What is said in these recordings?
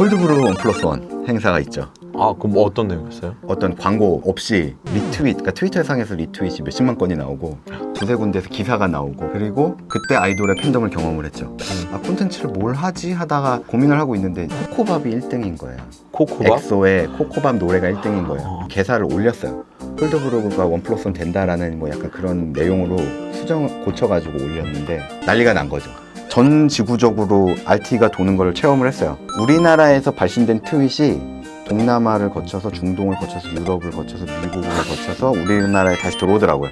콜드브루 1+1 행사가 있죠. 아, 그럼 뭐 어떤 내용이었어요? 어떤 광고 없이 리트윗, 그러니까 트위터 상에서 리트윗이 몇십만 건이 나오고 두세 군데에서 기사가 나오고, 그리고 그때 아이돌의 팬덤을 경험을 했죠. 아, 콘텐츠를 뭘 하지 하다가 고민을 하고 있는데 코코밥이 1등인 거예요. 코코밥? 엑소의 코코밥 노래가 1등인 거예요. 개사를 올렸어요. 콜드브루가 1+1 된다라는 뭐 약간 그런 내용으로 수정 고쳐가지고 올렸는데 난리가 난 거죠. 전 지구적으로 RT가 도는 걸 체험을 했어요. 우리나라에서 발신된 트윗이 동남아를 거쳐서 중동을 거쳐서 유럽을 거쳐서 미국을 거쳐서 우리나라에 다시 들어오더라고요.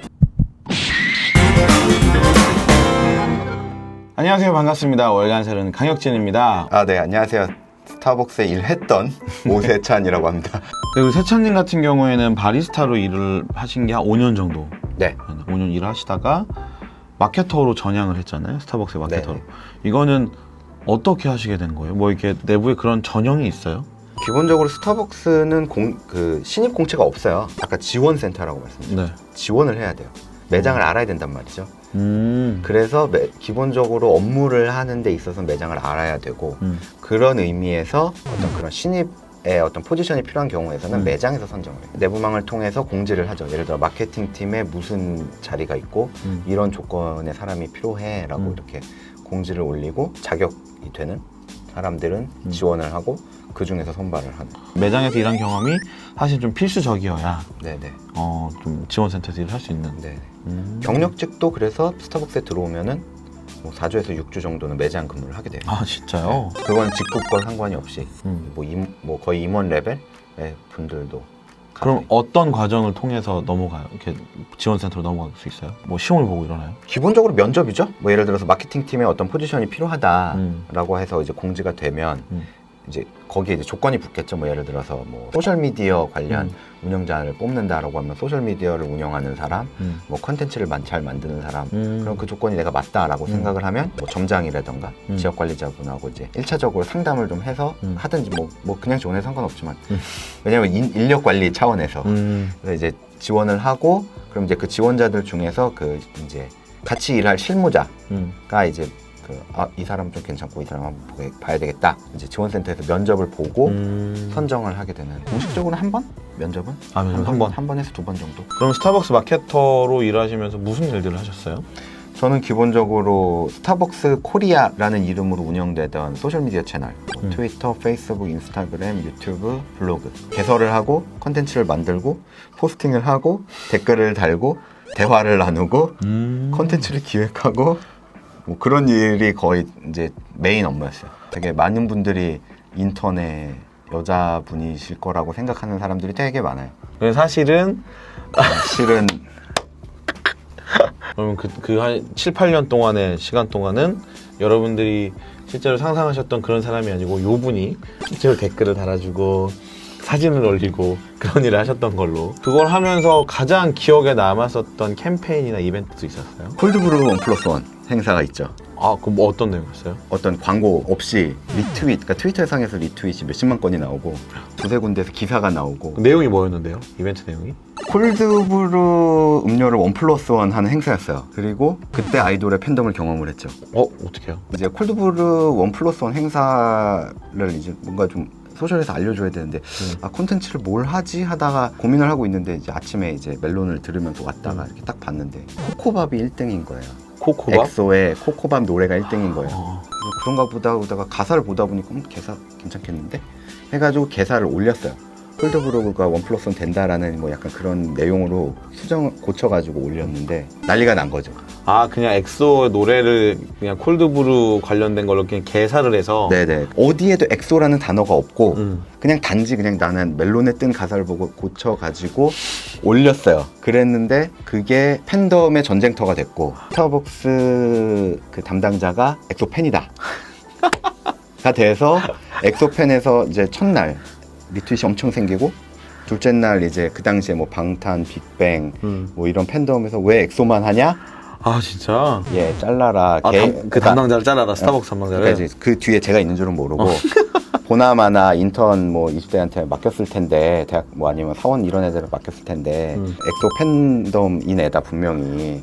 안녕하세요, 반갑습니다. 월간설은 강혁진입니다. 아, 네, 안녕하세요. 스타벅스에 일했던 오세찬이라고 합니다. 그리고 세찬님 같은 경우에는 바리스타로 일을 하신 게 한 5년 정도. 네. 5년 일을 하시다가 마케터로 전향을 했잖아요. 스타벅스 마케터로. 네. 이거는 어떻게 하시게 된 거예요? 뭐 이렇게 내부에 그런 전형이 있어요? 기본적으로 스타벅스는 신입 공채가 없어요. 아까 지원센터라고 말씀드렸죠. 네. 지원을 해야 돼요. 매장을 알아야 된단 말이죠. 음. 그래서 기본적으로 업무를 하는 데 있어서 매장을 알아야 되고, 그런 의미에서 어떤 그런 신입의 어떤 포지션이 필요한 경우에서는 매장에서 선정을 해요. 내부망을 통해서 공지를 하죠. 예를 들어 마케팅 팀에 무슨 자리가 있고 이런 조건의 사람이 필요해 라고 이렇게 공지를 올리고, 자격이 되는 사람들은 지원을 하고 그 중에서 선발을 하는. 매장에서 일한 경험이 사실 좀 필수적이어야 네네. 좀 지원센터에서 일을 할 수 있는. 네. 경력직도 그래서 스타벅스에 들어오면은 뭐 4주에서 6주 정도는 매장 근무를 하게 돼요. 아, 진짜요? 그건 직급과 상관이 없이 음. 뭐 거의 임원 레벨의 분들도. 그럼 어떤 과정을 통해서 넘어가요? 이렇게 지원센터로 넘어갈 수 있어요? 뭐 시험을 보고 이러나요? 기본적으로 면접이죠. 뭐 예를 들어서 마케팅 팀에 어떤 포지션이 필요하다라고 해서 이제 공지가 되면 이제 거기에 이제 조건이 붙겠죠. 뭐 예를 들어서 뭐 소셜 미디어 관련 운영자를 뽑는다라고 하면 소셜 미디어를 운영하는 사람, 뭐 컨텐츠를 잘 만드는 사람, 그럼 그 조건이 내가 맞다라고 생각을 하면 뭐 점장이라던가 지역 관리자분하고 이제 1차적으로 상담을 좀 해서 하든지 뭐 그냥 지원해도 상관없지만 왜냐면 인력 관리 차원에서 그래서 이제 지원을 하고, 그럼 이제 그 지원자들 중에서 그 이제 같이 일할 실무자가 이제 이 사람 좀 괜찮고 이 사람 한번 봐야 되겠다. 이제 지원센터에서 면접을 보고 선정을 하게 되는. 공식적으로는 한 번? 면접은? 한 번. 한 번에서 두 번 정도. 그럼 스타벅스 마케터로 일하시면서 무슨 일들을 하셨어요? 저는 기본적으로 스타벅스 코리아라는 이름으로 운영되던 소셜미디어 채널, 트위터, 페이스북, 인스타그램, 유튜브, 블로그 개설을 하고 컨텐츠를 만들고 포스팅을 하고 댓글을 달고 대화를 나누고 컨텐츠를 기획하고 뭐 그런 일이 거의 이제 메인 업무였어요. 되게 많은 분들이 인턴에 여자분이실 거라고 생각하는 사람들이 되게 많아요. 사실은 실은 그러면 그 한 7, 8년 동안의 시간 동안은 여러분들이 실제로 상상하셨던 그런 사람이 아니고 요 분이 실제로 댓글을 달아주고 사진을 올리고 그런 일을 하셨던 걸로. 그걸 하면서 가장 기억에 남았었던 캠페인이나 이벤트도 있었어요? 콜드브루 1+1 행사가 있죠. 아, 그럼 뭐 어떤 내용이었어요? 어떤 광고 없이 리트윗, 그러니까 트위터 상에서 리트윗이 몇십만 건이 나오고 두세 군데에서 기사가 나오고. 그 내용이 뭐였는데요? 이벤트 내용이? 콜드브루 음료를 1+1 하는 행사였어요. 그리고 그때 아이돌의 팬덤을 경험을 했죠. 어떻게 해요? 이제 콜드브루 1+1 행사를 이제 뭔가 좀 소셜에서 알려줘야 되는데 콘텐츠를 뭘 하지 하다가 고민을 하고 있는데 이제 아침에 이제 멜론을 들으면서 왔다가 이렇게 딱 봤는데 코코밥이 1등인 거예요. 코코밥? 엑소의 코코밥 노래가 1등인 거예요. 그런가 보다 보다가 가사를 보다 보니까 개사 괜찮겠는데? 해가지고 개사를 올렸어요. 콜드브루가 1+1 된다라는 뭐 약간 그런 내용으로 수정 고쳐가지고 올렸는데 난리가 난 거죠. 아, 그냥 엑소 노래를 그냥 콜드브루 관련된 걸로 그냥 개사를 해서. 네네. 어디에도 엑소라는 단어가 없고 그냥 단지 그냥 나는 멜론에 뜬 가사를 보고 고쳐가지고 올렸어요. 그랬는데 그게 팬덤의 전쟁터가 됐고, 스타벅스 그 담당자가 엑소 팬이다 가 돼서 엑소 팬에서 이제 첫날 리트윗이 엄청 생기고, 둘째 날 이제 그 당시에 뭐 방탄, 빅뱅 뭐 이런 팬덤에서 왜 엑소만 하냐? 아, 진짜? 예, 잘라라. 그 담당자를 잘라라, 스타벅스 담당자를. 그러니까 이제 그 뒤에 제가 있는 줄은 모르고 보나마나 인턴 뭐 20대한테 맡겼을 텐데, 대학 뭐 아니면 사원 이런 애들을 맡겼을 텐데 엑소 팬덤인 애다 분명히.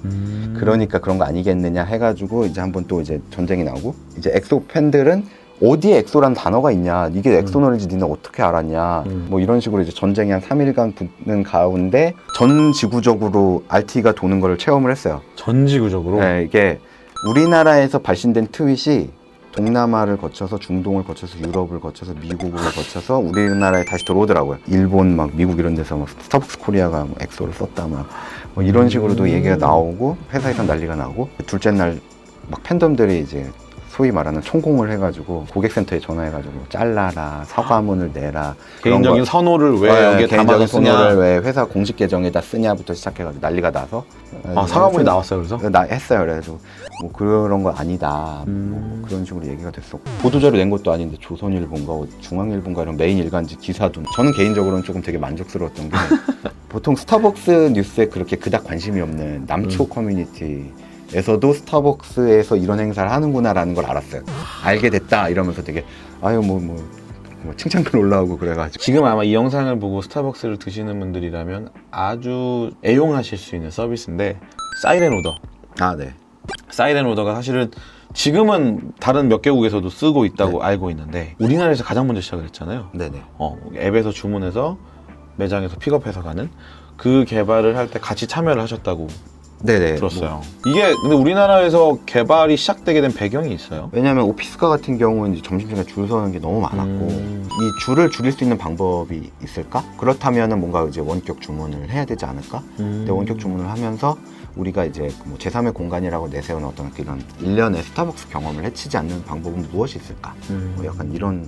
그러니까 그런 거 아니겠느냐 해가지고 이제 한번 또 이제 전쟁이 나오고, 이제 엑소 팬들은 어디에 엑소라는 단어가 있냐, 이게 엑소놀인지 니네 어떻게 알았냐, 뭐 이런 식으로 이제 전쟁이 한 3일간 붙는 가운데 전 지구적으로 RT가 도는 걸 체험을 했어요. 전 지구적으로? 네, 이게 우리나라에서 발신된 트윗이 동남아를 거쳐서 중동을 거쳐서 유럽을 거쳐서 미국을 거쳐서 우리나라에 다시 들어오더라고요. 일본 막 미국 이런 데서 막 스타벅스 코리아가 뭐 엑소를 썼다 막 뭐 이런 식으로도 얘기가 나오고 회사에서 난리가 나고, 둘째 날 막 팬덤들이 이제 소위 말하는 총공을 해가지고 고객센터에 전화해가지고 잘라라, 사과문을 내라, 개인적인 선호를 왜 여기에 개인적인 담아서 쓰냐, 선호를 왜 회사 공식 계정에다 쓰냐부터 시작해가지고 난리가 나서 사과문이 나왔어요. 그래서? 나 했어요. 그래서 뭐 그런 거 아니다, 뭐 그런 식으로 얘기가 됐었고, 보도자료 낸 것도 아닌데 조선일보인가 중앙일보인가 이런 메인 일간지 기사도, 저는 개인적으로는 조금 되게 만족스러웠던 게 보통 스타벅스 뉴스에 그렇게 그닥 관심이 없는 남초 커뮤니티에서도 스타벅스에서 이런 행사를 하는구나라는 걸 알았어요. 알게 됐다 이러면서 되게 아유 뭐 칭찬글 올라오고 그래가지고. 지금 아마 이 영상을 보고 스타벅스를 드시는 분들이라면 아주 애용하실 수 있는 서비스인데, 사이렌 오더. 아, 네. 사이렌 오더가 사실은 지금은 다른 몇 개국에서도 쓰고 있다고 알고 있는데, 우리나라에서 가장 먼저 시작을 했잖아요. 네네. 앱에서 주문해서 매장에서 픽업해서 가는 그 개발을 할 때 같이 참여를 하셨다고 네네. 들었어요. 이게 근데 우리나라에서 개발이 시작되게 된 배경이 있어요. 왜냐하면 오피스카 같은 경우는 이제 점심시간에 줄 서는 게 너무 많았고, 이 줄을 줄일 수 있는 방법이 있을까? 그렇다면은 뭔가 이제 원격 주문을 해야 되지 않을까? 근데 원격 주문을 하면서 우리가 이제 뭐 제3의 공간이라고 내세우는 어떤 그런 일련의 스타벅스 경험을 해치지 않는 방법은 무엇이 있을까? 뭐 약간 이런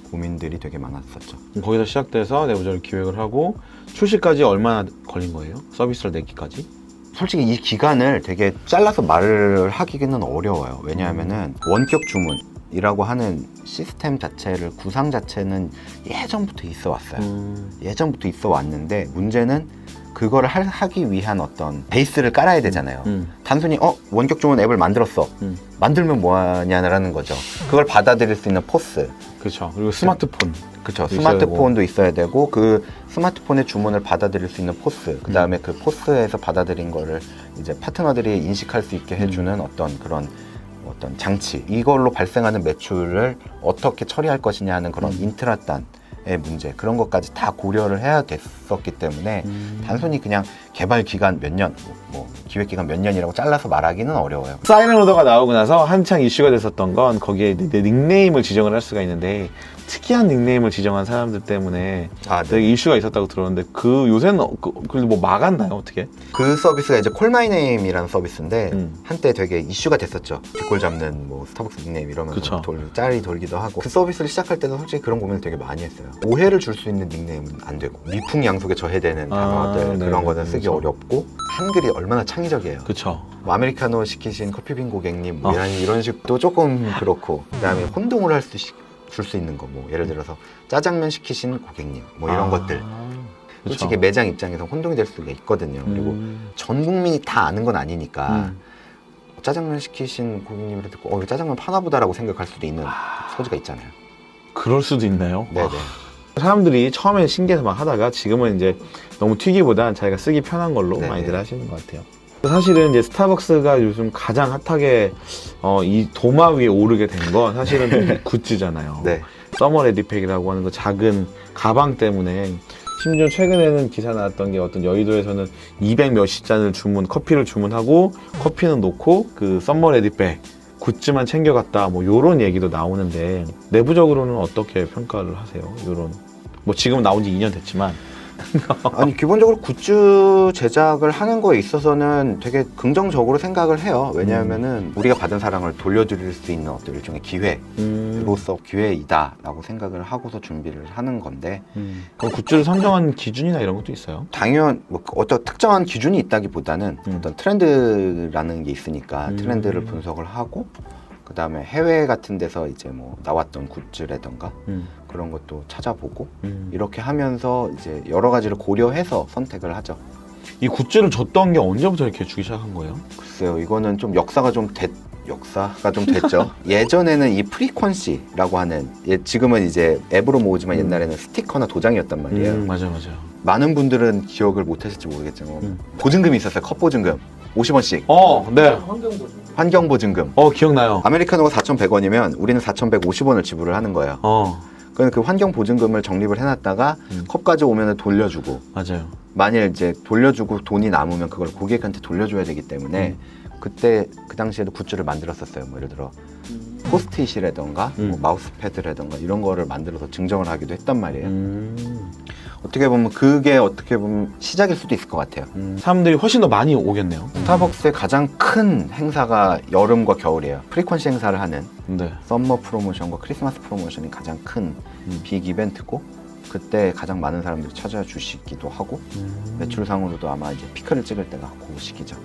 고민들이 되게 많았었죠. 거기서 시작돼서 내부적으로 기획을 하고 출시까지 얼마나 걸린 거예요? 서비스를 내기까지? 솔직히 이 기간을 되게 잘라서 말을 하기는 어려워요. 왜냐하면은 원격 주문이라고 하는 시스템 자체를, 구상 자체는 예전부터 있어 왔어요. 예전부터 있어 왔는데, 문제는 그거를 하기 위한 어떤 베이스를 깔아야 되잖아요. 단순히 원격 주문 앱을 만들었어. 만들면 뭐하냐라는 거죠. 그걸 받아들일 수 있는 포스. 그렇죠. 그리고 스마트폰. 그렇죠. 스마트폰도 있어야 되고, 그 스마트폰의 주문을 받아들일 수 있는 포스, 그 다음에 그 포스에서 받아들인 거를 이제 파트너들이 인식할 수 있게 해주는 어떤 그런 어떤 장치, 이걸로 발생하는 매출을 어떻게 처리할 것이냐 하는 그런 인트라단의 문제, 그런 것까지 다 고려를 해야 됐었기 때문에 단순히 그냥 개발 기간 몇 년, 뭐 기획 기간 몇 년이라고 잘라서 말하기는 어려워요. 사이렌 오더가 나오고 나서 한창 이슈가 됐었던 건, 거기에 내 닉네임을 지정을 할 수가 있는데, 특이한 닉네임을 지정한 사람들 때문에 되게 이슈가 있었다고 들었는데, 그 요새는 그래도 뭐 막았나요? 어떻게? 그 서비스가 이제 콜마이네임이라는 서비스인데 한때 되게 이슈가 됐었죠. 뒷골 잡는 뭐 스타벅스 닉네임 이러면서 짤이 돌기도 하고, 그 서비스를 시작할 때도 솔직히 그런 고민을 되게 많이 했어요. 오해를 줄 수 있는 nik네임은 안 되고, 미풍양속에 저해되는 단어들, 그런 거는 쓰기 어렵고, 한글이 얼마나 창의적이에요. 그렇죠. 뭐 아메리카노 시키신 커피빈 고객님 뭐 이런 식도 조금 그렇고, 그다음에 혼동을 할 수 줄 수 있는 거, 뭐 예를 들어서 짜장면 시키신 고객님 뭐 이런 것들, 솔직히 매장 입장에서 혼동이 될 수가 있거든요. 그리고 전 국민이 다 아는 건 아니니까 짜장면 시키신 고객님을 듣고 이거 짜장면 파나보다라고 생각할 수도 있는 소지가 있잖아요. 그럴 수도 있나요? 네네. 사람들이 처음에 신기해서 막 하다가 지금은 이제 너무 튀기보단 자기가 쓰기 편한 걸로 네네. 많이들 하시는 것 같아요. 사실은 이제 스타벅스가 요즘 가장 핫하게 이 도마 위에 오르게 된 건 사실은 굿즈잖아요. 네. 서머 레디팩이라고 하는 그 작은 가방 때문에, 심지어 최근에는 기사 나왔던 게, 어떤 여의도에서는 200 몇십 잔을 커피를 주문하고 커피는 놓고 그 서머 레디팩 굿즈만 챙겨갔다, 뭐 요런 얘기도 나오는데, 내부적으로는 어떻게 평가를 하세요? 요런, 뭐 지금 나온 지 2년 됐지만. 아니, 기본적으로 굿즈 제작을 하는 거에 있어서는 되게 긍정적으로 생각을 해요. 왜냐하면은 우리가 받은 사랑을 돌려드릴 수 있는 어떤 일종의 기회로서 기회이다라고 생각을 하고서 준비를 하는 건데, 그럼 굿즈를 선정하는 기준이나 이런 것도 있어요? 당연 뭐 어떤 특정한 기준이 있다기보다는 어떤 트렌드라는 게 있으니까 트렌드를 분석을 하고, 그 다음에 해외 같은 데서 이제 뭐 나왔던 굿즈라던가 그런 것도 찾아보고 이렇게 하면서 이제 여러 가지를 고려해서 선택을 하죠. 이 굿즈를 줬던 게 언제부터 이렇게 주기 시작한 거예요? 글쎄요, 이거는 좀 역사가 좀 됐죠. 예전에는 이 프리퀀시라고 하는, 지금은 이제 앱으로 모으지만 옛날에는 스티커나 도장이었단 말이에요. 맞아. 많은 분들은 기억을 못 하실지 모르겠지만 보증금이 있었어요. 컵 보증금. 50원씩 네. 환경보증금. 기억나요. 아메리카노가 4,100원이면 우리는 4,150원을 지불을 하는 거예요. 그럼 그 환경보증금을 적립을 해놨다가 컵까지 오면 돌려주고, 맞아요. 만일 이제 돌려주고 돈이 남으면 그걸 고객한테 돌려줘야 되기 때문에 그때 그 당시에도 굿즈를 만들었었어요. 뭐 예를 들어 포스트잇이라던가 뭐 마우스패드라던가 이런 거를 만들어서 증정을 하기도 했단 말이에요. 어떻게 보면 그게 어떻게 보면 시작일 수도 있을 것 같아요. 사람들이 훨씬 더 많이 오겠네요. 스타벅스의 가장 큰 행사가 여름과 겨울이에요. 프리퀀시 행사를 하는 네. 썸머 프로모션과 크리스마스 프로모션이 가장 큰 빅 이벤트고, 그때 가장 많은 사람들이 찾아주시기도 하고, 매출상으로도 아마 이제 피크를 찍을 때가 그 시기죠.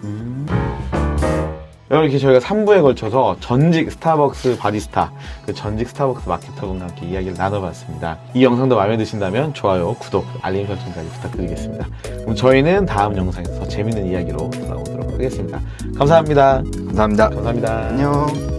이렇게 저희가 3부에 걸쳐서 전직 스타벅스 바리스타, 그 전직 스타벅스 마케터분과 함께 이야기를 나눠봤습니다. 이 영상도 마음에 드신다면 좋아요, 구독, 알림 설정까지 부탁드리겠습니다. 그럼 저희는 다음 영상에서 더 재밌는 이야기로 돌아오도록 하겠습니다. 감사합니다. 감사합니다. 감사합니다. 안녕.